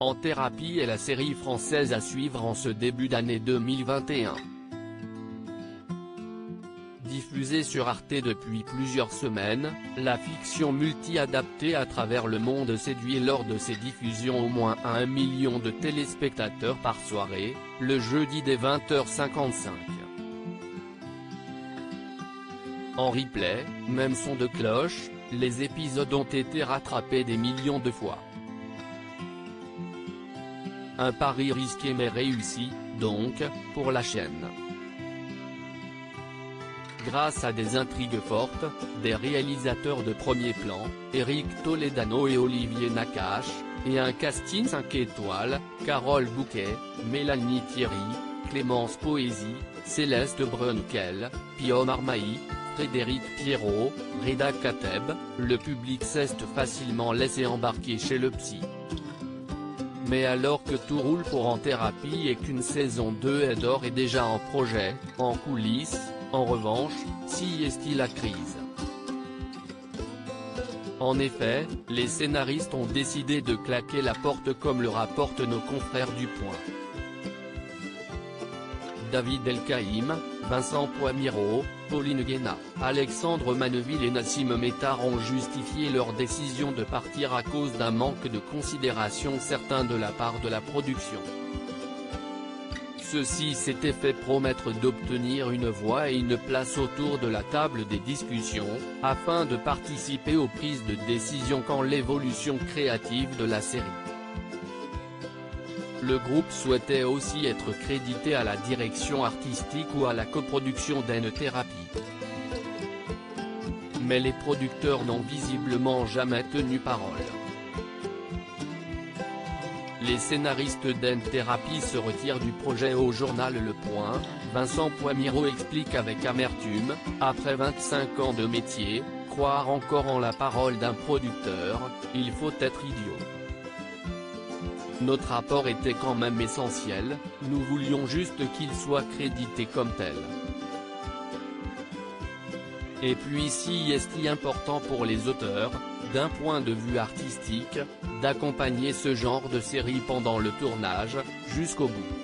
En thérapie est la série française à suivre en ce début d'année 2021. Diffusée sur Arte depuis plusieurs semaines, la fiction multi-adaptée à travers le monde séduit lors de ses diffusions au moins 1 million de téléspectateurs par soirée, le jeudi dès 20h55. En replay, même son de cloche, les épisodes ont été rattrapés des millions de fois. Un pari risqué mais réussi, donc, pour la chaîne. Grâce à des intrigues fortes, des réalisateurs de premier plan, Éric Toledano et Olivier Nakache, et un casting 5 étoiles, Carole Bouquet, Mélanie Thierry, Clémence Poésy, Céleste Brunkel, Pio Marmaille, Frédéric Pierrot, Reda Kateb, le public s'est facilement laissé embarquer chez le psy. Mais alors que tout roule pour En thérapie et qu'une saison 2 est d'or et déjà en projet, en coulisses, en revanche, si est-il la crise. En effet, les scénaristes ont décidé de claquer la porte comme le rapportent nos confrères du Point. David Elkaïm, Vincent Poimiro, Pauline Guéna, Alexandre Manneville et Nassim Métard ont justifié leur décision de partir à cause d'un manque de considération certain de la part de la production. Ceux-ci s'étaient fait promettre d'obtenir une voix et une place autour de la table des discussions, afin de participer aux prises de décision quant l'évolution créative de la série. Le groupe souhaitait aussi être crédité à la direction artistique ou à la coproduction d'En thérapie. Mais les producteurs n'ont visiblement jamais tenu parole. Les scénaristes d'En thérapie se retirent du projet au journal Le Point. Vincent Poimiro explique avec amertume, après 25 ans de métier, croire encore en la parole d'un producteur, il faut être idiot. Notre apport était quand même essentiel, nous voulions juste qu'il soit crédité comme tel. Et puis si est important pour les auteurs, d'un point de vue artistique, d'accompagner ce genre de série pendant le tournage, jusqu'au bout.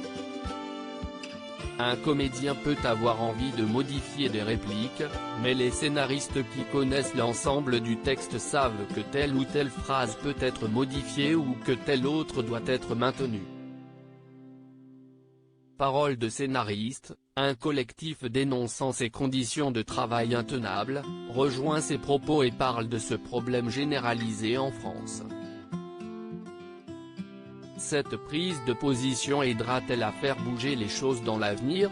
Un comédien peut avoir envie de modifier des répliques, mais les scénaristes qui connaissent l'ensemble du texte savent que telle ou telle phrase peut être modifiée ou que telle autre doit être maintenue. Parole de scénariste, un collectif dénonçant ces conditions de travail intenables, rejoint ces propos et parle de ce problème généralisé en France. Cette prise de position aidera-t-elle à faire bouger les choses dans l'avenir ?